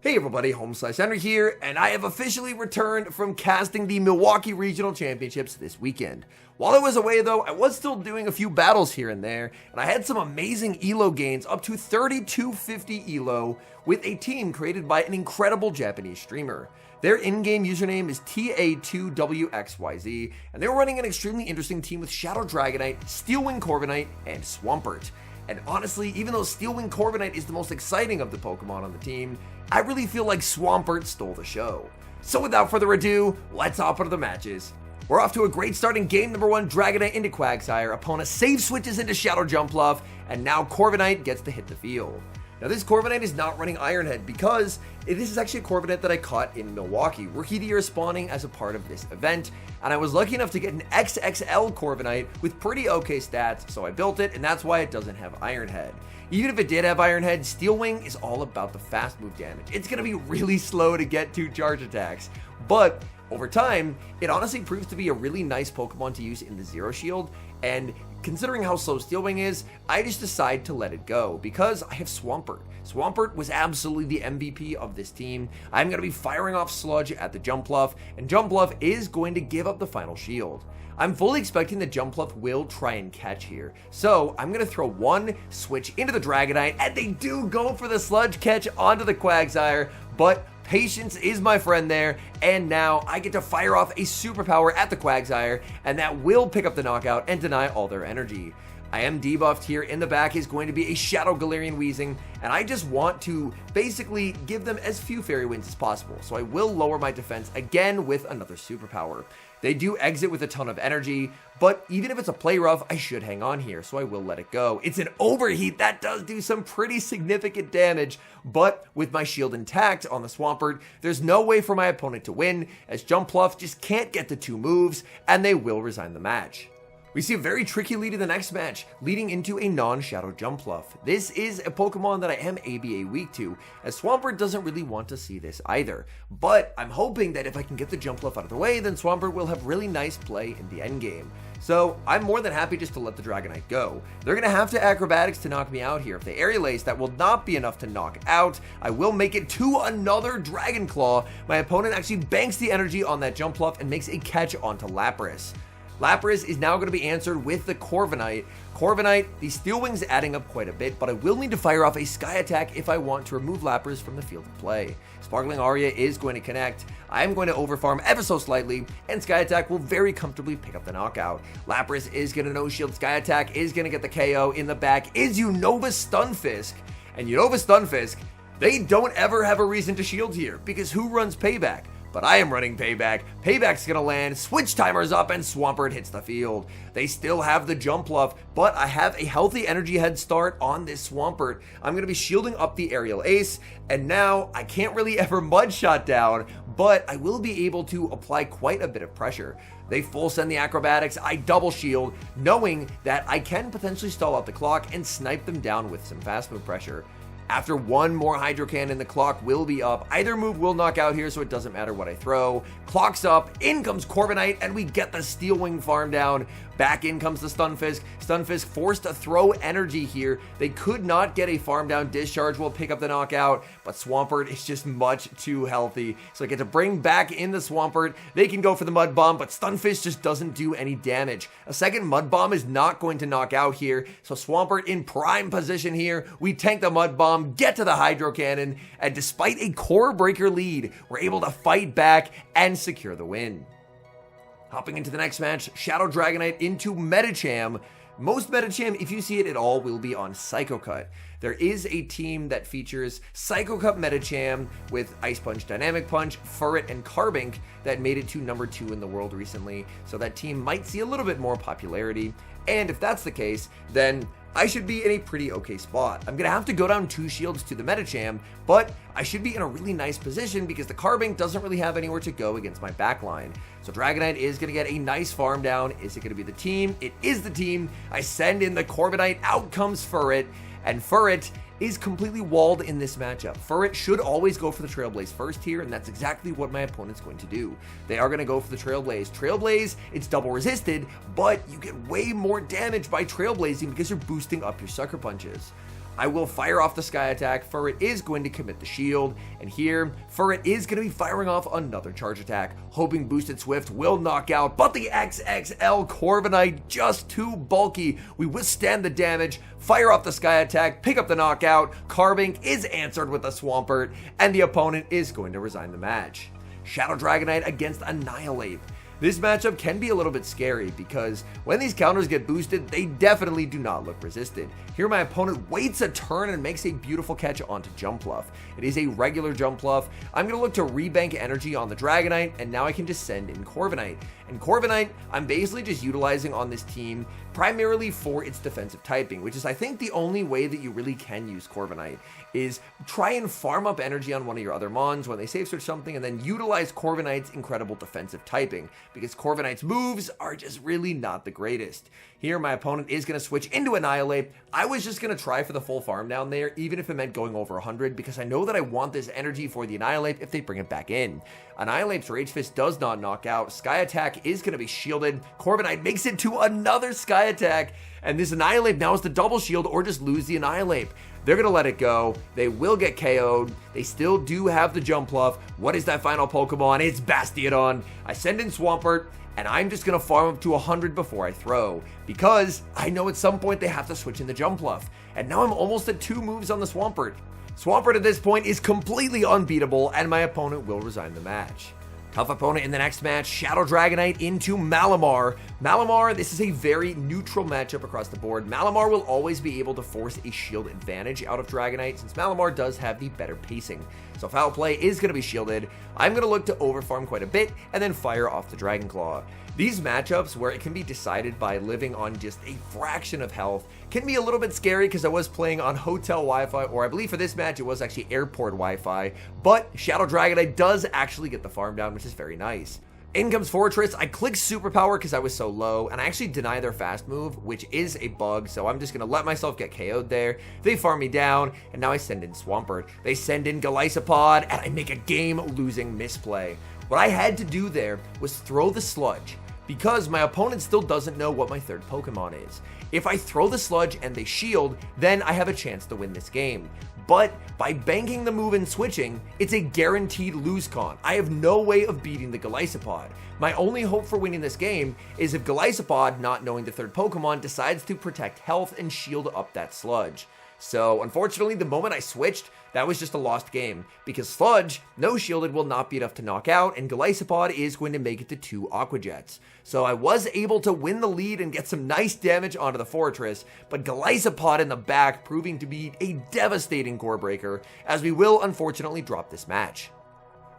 Hey everybody, HomeSliceHenry here, and I have officially returned from casting the Milwaukee Regional Championships this weekend. While I was away though, I was still doing a few battles here and there, and I had some amazing ELO gains up to 3250 ELO with a team created by an incredible Japanese streamer. Their in-game username is TA2WXYZ, and they were running an extremely interesting team with Shadow Dragonite, STEEL WING CORVIKNIGHT, and Swampert. And honestly, even though STEEL WING CORVIKNIGHT is the most exciting of the Pokemon on the team, I really feel like Swampert stole the show. So without further ado, let's hop into the matches. We're off to a great start in game number 1, Dragonite into Quagsire. Opponent safe switches into Shadow Jumpluff, and now Corviknight gets to hit the field. Now this Corviknight is not running Iron Head because this is actually a Corviknight that I caught in Milwaukee. Rookie of the Year spawning as a part of this event, and I was lucky enough to get an XXL Corviknight with pretty okay stats, so I built it, and that's why it doesn't have Iron Head. Even if it did have Iron Head, Steel Wing is all about the fast move damage. It's going to be really slow to get 2 charge attacks, but over time, it honestly proves to be a really nice Pokemon to use in the Zero Shield, and considering how slow Steel Wing is, I just decide to let it go because I have Swampert. Swampert was absolutely the MVP of this team. I'm going to be firing off Sludge at the Jumpluff, and Jumpluff is going to give up the final shield. I'm fully expecting that Jumpluff will try and catch here, so I'm going to throw one switch into the Dragonite, and they do go for the Sludge catch onto the Quagsire, but patience is my friend there, and now I get to fire off a superpower at the Quagsire, and that will pick up the knockout and deny all their energy. I am debuffed here. In the back is going to be a Shadow Galarian Weezing, and I just want to basically give them as few Fairy Winds as possible, so I will lower my defense again with another superpower. They do exit with a ton of energy, but even if it's a play rough, I should hang on here, so I will let it go. It's an overheat. That does do some pretty significant damage, but with my shield intact on the Swampert, there's no way for my opponent to win, as Jumpluff just can't get the 2 moves, and they will resign the match. We see a very tricky lead in the next match, leading into a non-Shadow Jumpluff. This is a Pokemon that I am ABA weak to, as Swampert doesn't really want to see this either. But I'm hoping that if I can get the Jumpluff out of the way, then Swampert will have really nice play in the endgame. So I'm more than happy just to let the Dragonite go. They're going to have to Acrobatics to knock me out here. If they Aerial Ace, that will not be enough to knock out. I will make it to another Dragon Claw. My opponent actually banks the energy on that Jumpluff and makes a catch onto Lapras. Lapras is now going to be answered with the Corviknight. Corviknight, the Steel Wing's adding up quite a bit, but I will need to fire off a Sky Attack if I want to remove Lapras from the field of play. Sparkling Aria is going to connect. I am going to overfarm ever so slightly, and Sky Attack will very comfortably pick up the knockout. Lapras is going to no-shield. Sky Attack is going to get the KO. In the back is Unova Stunfisk. And Unova Stunfisk, they don't ever have a reason to shield here, because who runs Payback? But I am running Payback. Payback's gonna land, switch timer's up, and Swampert hits the field. They still have the Jumpluff, but I have a healthy energy head start on this Swampert. I'm gonna be shielding up the Aerial Ace, and now I can't really ever Mud Shot down, but I will be able to apply quite a bit of pressure. They full send the Acrobatics, I double shield, knowing that I can potentially stall out the clock and snipe them down with some fast move pressure. After one more Hydro Cannon, the clock will be up. Either move will knock out here, so it doesn't matter what I throw. Clock's up, in comes Corviknight, and we get the Steel Wing farm down. Back in comes the Stunfisk. Stunfisk forced to throw energy here. They could not get a farm down. Discharge will pick up the knockout, but Swampert is just much too healthy. So I get to bring back in the Swampert. They can go for the Mud Bomb, but Stunfisk just doesn't do any damage. A second Mud Bomb is not going to knock out here, so Swampert in prime position here. We tank the Mud Bomb, get to the Hydro Cannon, and despite a Core Breaker lead, we're able to fight back and secure the win. Hopping into the next match, Shadow Dragonite into Medicham. Most Medicham, if you see it at all, will be on Psycho Cut. There is a team that features Psycho Cut Medicham with Ice Punch, Dynamic Punch, Furret, and Carbink that made it to number 2 in the world recently, so that team might see a little bit more popularity. And if that's the case, then I should be in a pretty okay spot. I'm going to have to go down 2 shields to the Medicham, but I should be in a really nice position because the Carbink doesn't really have anywhere to go against my backline. So Dragonite is going to get a nice farm down. Is it going to be the team? It is the team. I send in the Corviknight. Out comes Furret, and Furret is completely walled in this matchup. Furret should always go for the Trailblaze first here, and that's exactly what my opponent's going to do. They are going to go for the Trailblaze. Trailblaze, it's double resisted, but you get way more damage by Trailblazing because you're boosting up your Sucker Punches. I will fire off the Sky Attack, for it is going to commit the shield, and here, for it is going to be firing off another Charge Attack, hoping Boosted Swift will knock out, but the XXL Corviknight just too bulky. We withstand the damage, fire off the Sky Attack, pick up the knockout, Carving is answered with a Swampert, and the opponent is going to resign the match. Shadow Dragonite against Annihilate. This matchup can be a little bit scary because when these counters get boosted, they definitely do not look resisted. Here my opponent waits a turn and makes a beautiful catch onto Jumpluff. It is a regular Jumpluff. I'm going to look to rebank energy on the Dragonite, and now I can just send in Corviknight. And Corviknight, I'm basically just utilizing on this team primarily for its defensive typing, which is I think the only way that you really can use Corviknight, is try and farm up energy on one of your other mons when they save search something, and then utilize Corviknight's incredible defensive typing, because Corviknight's moves are just really not the greatest. Here my opponent is going to switch into Annihilate. I was just going to try for the full farm down there, even if it meant going over 100, because I know that I want this energy for the Annihilate if they bring it back in. Annihilate's Rage Fist does not knock out. Sky Attack is going to be shielded. Corviknight makes it to another Sky Attack, and this Annihilate now is the double shield or just lose the Annihilate. They're going to let it go. They will get KO'd. They still do have the Jumpluff. What is that final Pokemon? It's Bastiodon. I send in Swampert, and I'm just going to farm up to 100 before I throw, because I know at some point they have to switch in the Jumpluff. And now I'm almost at 2 moves on the Swampert. Swampert at this point is completely unbeatable, and my opponent will resign the match. Tough opponent in the next match, Shadow Dragonite into Malamar. Malamar, this is a very neutral matchup across the board. Malamar will always be able to force a shield advantage out of Dragonite, since Malamar does have the better pacing. So Foul Play is going to be shielded. I'm going to look to overfarm quite a bit, and then fire off the Dragon Claw. These matchups, where it can be decided by living on just a fraction of health, can be a little bit scary because I was playing on hotel Wi-Fi, or I believe for this match it was actually airport Wi-Fi, but Shadow Dragonite does actually get the farm down, which is very nice. In comes Fortress. I clicked Superpower because I was so low, and I actually deny their fast move, which is a bug, so I'm just going to let myself get KO'd there. They farm me down, and now I send in Swampert. They send in Golisopod, and I make a game-losing misplay. What I had to do there was throw the Sludge, because my opponent still doesn't know what my third Pokemon is. If I throw the Sludge and they shield, then I have a chance to win this game. But by banking the move and switching, it's a guaranteed lose con. I have no way of beating the Golisopod. My only hope for winning this game is if Golisopod, not knowing the third Pokemon, decides to protect health and shield up that Sludge. So unfortunately, the moment I switched, that was just a lost game, because Sludge, no shielded, will not be enough to knock out, and Golisopod is going to make it to 2 Aqua Jets. So I was able to win the lead and get some nice damage onto the Fortress, but Golisopod in the back proving to be a devastating core breaker, as we will unfortunately drop this match.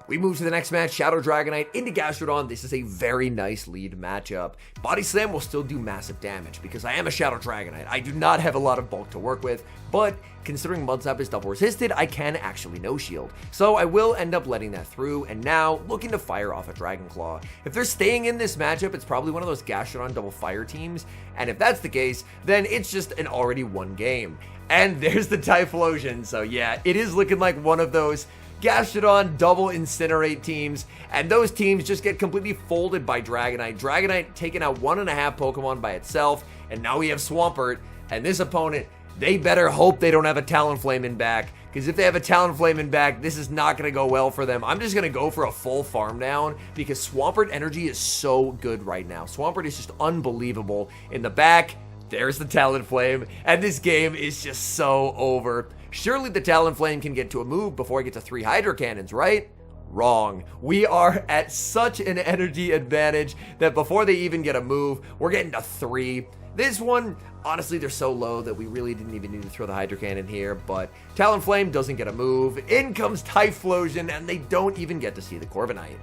We move to the next match, Shadow Dragonite into Gastrodon. This is a very nice lead matchup. Body Slam will still do massive damage because I am a Shadow Dragonite. I do not have a lot of bulk to work with, but considering Mud Slap is double resisted, I can actually no shield. So I will end up letting that through, and now looking to fire off a Dragon Claw. If they're staying in this matchup, it's probably one of those Gastrodon double fire teams, and if that's the case, then it's just an already won game. And there's the Typhlosion, so yeah, it is looking like one of those Gastrodon double incinerate teams, and those teams just get completely folded by Dragonite. Dragonite taking out 1.5 Pokemon by itself, and now we have Swampert, and this opponent, they better hope they don't have a Talonflame in back, because if they have a Talonflame in back, this is not going to go well for them. I'm just going to go for a full farm down, because Swampert energy is so good right now. Swampert is just unbelievable. In the back, there's the Talonflame, and this game is just so over. Surely the Talonflame can get to a move before I get to 3 Hydro Cannons, right? Wrong. We are at such an energy advantage that before they even get a move, we're getting to 3. This one, honestly, they're so low that we really didn't even need to throw the Hydro Cannon here, but Talonflame doesn't get a move. In comes Typhlosion, and they don't even get to see the Corviknight.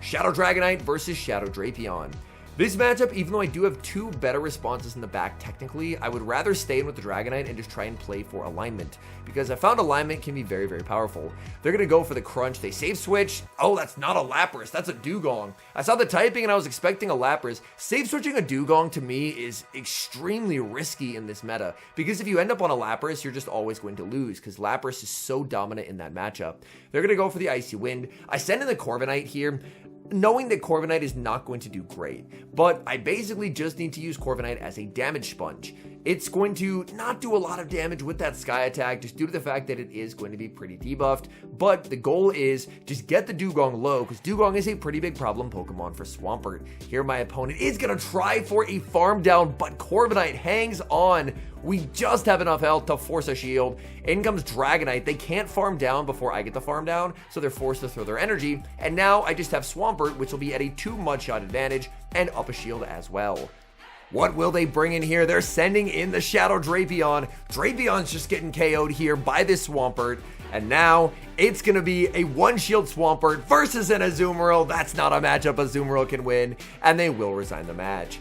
Shadow Dragonite versus Shadow Drapion. This matchup, even though I do have 2 better responses in the back technically, I would rather stay in with the Dragonite and just try and play for alignment, because I found alignment can be very, very powerful. They're going to go for the crunch. They save switch. Oh, that's not a Lapras. That's a Dugong. I saw the typing and I was expecting a Lapras. Save switching a Dugong to me is extremely risky in this meta, because if you end up on a Lapras, you're just always going to lose, because Lapras is so dominant in that matchup. They're going to go for the Icy Wind. I send in the Corviknight here, knowing that Corviknight is not going to do great, but I basically just need to use Corviknight as a damage sponge. it's going to not do a lot of damage with that Sky Attack just due to the fact that it is going to be pretty debuffed. But the goal is just get the Dugong low, because Dugong is a pretty big problem Pokemon for Swampert. Here my opponent is going to try for a farm down, but Corviknight hangs on. We just have enough health to force a shield. In comes Dragonite. They can't farm down before I get the farm down, so they're forced to throw their energy. And now I just have Swampert, which will be at a 2 mudshot advantage, and up a shield as well. What will they bring in here? They're sending in the Shadow Drapion. Drapion's just getting KO'd here by this Swampert. And now it's going to be a 1-shield Swampert versus an Azumarill. That's not a matchup Azumarill can win, and they will resign the match.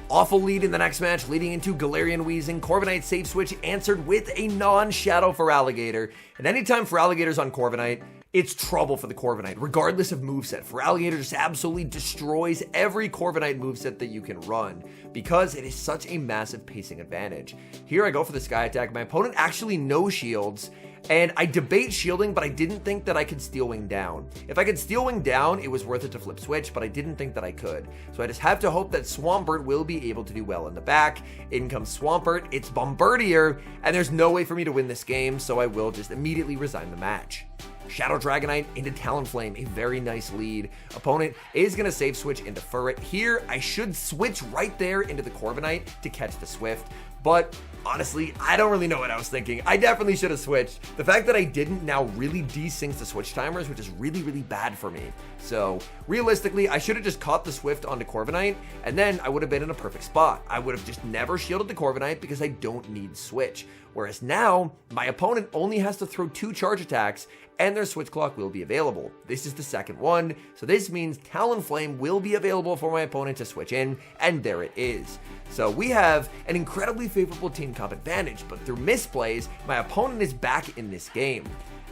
Awful lead in the next match, leading into Galarian Weezing. Corviknight safe switch answered with a non-shadow for Alligator. And anytime for Alligator's on Corviknight, it's trouble for the Corviknight, regardless of moveset. For Alligator just absolutely destroys every Corviknight moveset that you can run, because it is such a massive pacing advantage. Here I go for the Sky Attack. My opponent actually no shields, and I debate shielding, but I didn't think that I could Steel Wing down. If I could Steel Wing down, it was worth it to flip switch, but I didn't think that I could. So I just have to hope that Swampert will be able to do well in the back. In comes Swampert, it's Bombardier, and there's no way for me to win this game, so I will just immediately resign the match. Shadow Dragonite into Talonflame, a very nice lead. Opponent is going to save switch into Furret. Here, I should switch right there into the Corviknight to catch the Swift, but honestly, I don't really know what I was thinking. I definitely should have switched. The fact that I didn't now really desyncs the switch timers, which is really, really bad for me. So realistically, I should have just caught the Swift onto Corviknight, and then I would have been in a perfect spot. I would have just never shielded the Corviknight because I don't need switch. Whereas now, my opponent only has to throw 2 charge attacks, and their switch clock will be available. This is the second one, so this means Talonflame will be available for my opponent to switch in, and there it is. So we have an incredibly favorable team comp advantage, but through misplays, my opponent is back in this game.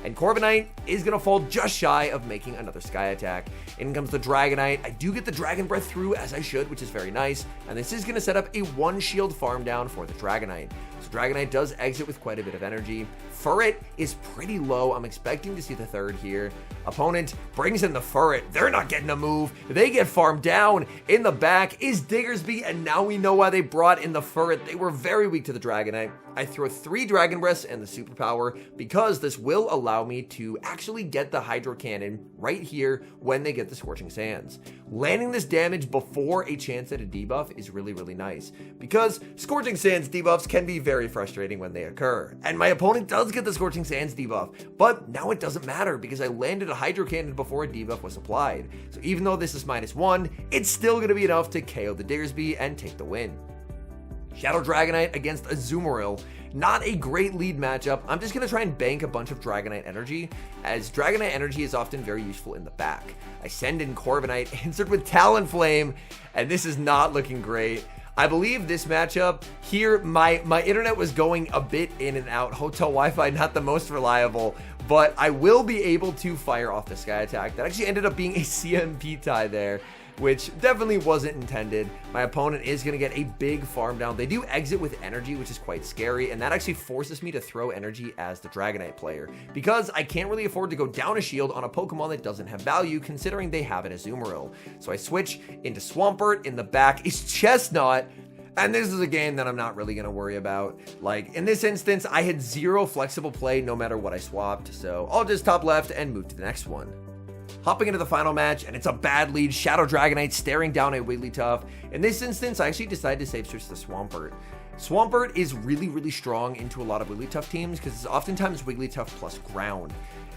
And Corviknight is going to fall just shy of making another Sky Attack. In comes the Dragonite. I do get the Dragon Breath through as I should, which is very nice. And this is going to set up a 1-shield farm down for the Dragonite. So Dragonite does exit with quite a bit of energy. Furret is pretty low. I'm expecting to see the third here. Opponent brings in the Furret. They're not getting a move. They get farmed down. In the back is Diggersby, and now we know why they brought in the Furret. They were very weak to the Dragonite. I throw 3 Dragon Breaths and the Superpower because this will allow me to actually get the Hydro Cannon right here when they get the Scorching Sands. Landing this damage before a chance at a debuff is really, really nice because Scorching Sands debuffs can be very frustrating when they occur. And my opponent does get the Scorching Sands debuff, but now it doesn't matter because I landed a Hydro Cannon before a debuff was applied. So even though this is -1, it's still going to be enough to KO the Diggersby and take the win. Shadow Dragonite against Azumarill. Not a great lead matchup. I'm just going to try and bank a bunch of Dragonite energy, as Dragonite energy is often very useful in the back. I send in Corviknight, answered with Talonflame, and this is not looking great. I believe this matchup here, my internet was going a bit in and out. Hotel Wi-Fi, not the most reliable, but I will be able to fire off the Sky Attack. That actually ended up being a CMP tie there, which definitely wasn't intended. My opponent is going to get a big farm down. They do exit with energy, which is quite scary, and that actually forces me to throw energy as the Dragonite player, because I can't really afford to go down a shield on a Pokemon that doesn't have value, considering they have an Azumarill. So I switch into Swampert. In the back is Chestnut, and this is a game that I'm not really going to worry about. Like, in this instance, I had 0 flexible play no matter what I swapped, so I'll just top left and move to the next one. Hopping into the final match, and it's a bad lead. Shadow Dragonite staring down a Wigglytuff. In this instance, I actually decided to save switch to Swampert. Swampert is really, really strong into a lot of Wigglytuff teams because it's oftentimes Wigglytuff plus ground.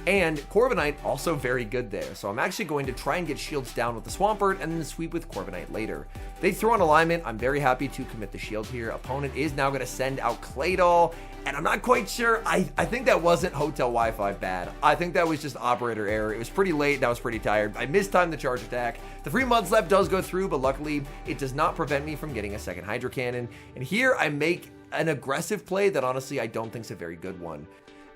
And Corviknight also very good there, so I'm actually going to try and get shields down with the Swampert and then sweep with Corviknight later. They throw an alignment. I'm very happy to commit the shield here. Opponent is now going to send out Claydol, and I'm not quite sure. I think that wasn't Hotel Wi-Fi bad. I think that was just operator error. It was pretty late, and I was pretty tired. I mistimed the charge attack. The 3 months left does go through, but luckily it does not prevent me from getting a second Hydro Cannon. And here I make an aggressive play that honestly I don't think is a very good one.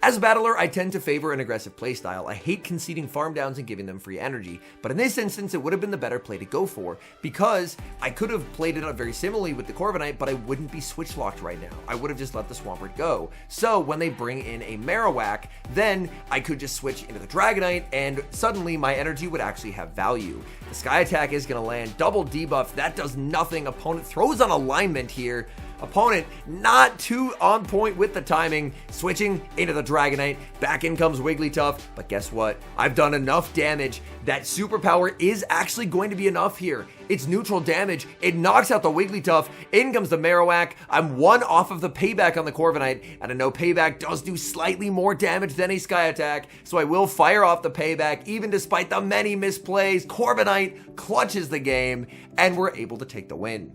As a battler, I tend to favor an aggressive playstyle. I hate conceding farm downs and giving them free energy, but in this instance, it would have been the better play to go for, because I could have played it out very similarly with the Corviknight, but I wouldn't be switch locked right now. I would have just let the Swampert go. So when they bring in a Marowak, then I could just switch into the Dragonite, and suddenly my energy would actually have value. The Sky Attack is going to land, double debuff, that does nothing. Opponent throws on alignment here, Opponent not too on point with the timing, switching into the Dragonite. Back in comes Wigglytuff, but guess what? I've done enough damage. That superpower is actually going to be enough here. It's neutral damage. It knocks out the Wigglytuff. In comes the Marowak. I'm one off of the payback on the Corviknight, and I know payback does do slightly more damage than a Sky Attack, so I will fire off the payback even despite the many misplays. Corviknight clutches the game, and we're able to take the win.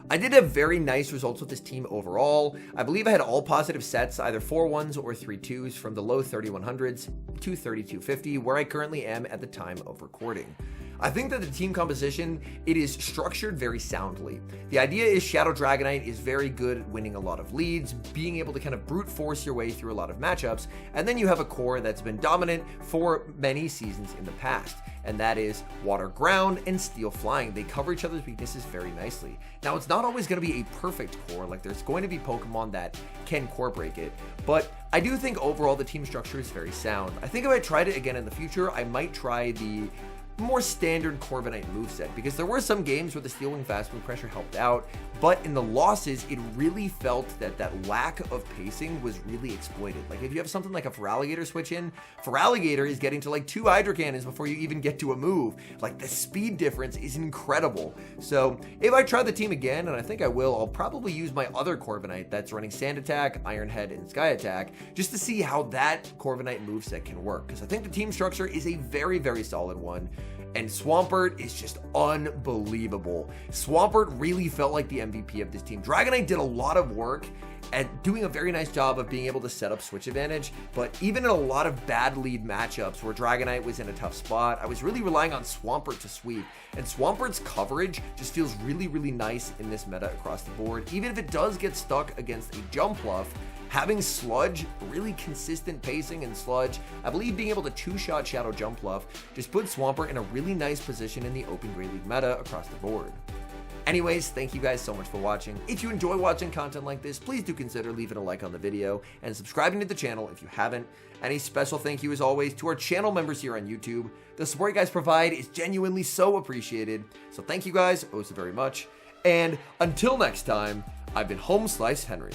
I did have very nice results with this team overall. I believe I had all positive sets, either 4-1s or 3-2s from the low 3100s to 3250, where I currently am at the time of recording. I think that the team composition, it is structured very soundly. The idea is Shadow Dragonite is very good at winning a lot of leads, being able to kind of brute force your way through a lot of matchups, and then you have a core that's been dominant for many seasons in the past, and that is Water Ground and Steel Flying. They cover each other's weaknesses very nicely. Now, it's not always going to be a perfect core, like there's going to be Pokemon that can core break it, but I do think overall the team structure is very sound. I think if I tried it again in the future, I might try the more standard Corviknight moveset, because there were some games where the Steel Wing Fast Move Pressure helped out, but in the losses, it really felt that that lack of pacing was really exploited. Like if you have something like a Feraligatr switch in, Feraligatr is getting to like 2 Hydro Cannons before you even get to a move. Like the speed difference is incredible. So if I try the team again, and I think I will, I'll probably use my other Corviknight that's running Sand Attack, Iron Head, and Sky Attack, just to see how that Corviknight moveset can work, because I think the team structure is a very, very solid one. And Swampert is just unbelievable. Swampert really felt like the MVP of this team. Dragonite did a lot of work at doing a very nice job of being able to set up switch advantage, but even in a lot of bad lead matchups where Dragonite was in a tough spot, I was really relying on Swampert to sweep. And Swampert's coverage just feels really, really nice in this meta across the board. Even if it does get stuck against a Jumpluff, having Sludge, really consistent pacing in Sludge, I believe being able to 2-shot Shadow Jumpluff just put Swampert in a really nice position in the Open Great League meta across the board. Anyways, thank you guys so much for watching. If you enjoy watching content like this, please do consider leaving a like on the video and subscribing to the channel if you haven't. And a special thank you as always to our channel members here on YouTube. The support you guys provide is genuinely so appreciated. So thank you guys oh so very much. And until next time, I've been HomeSliceHenry.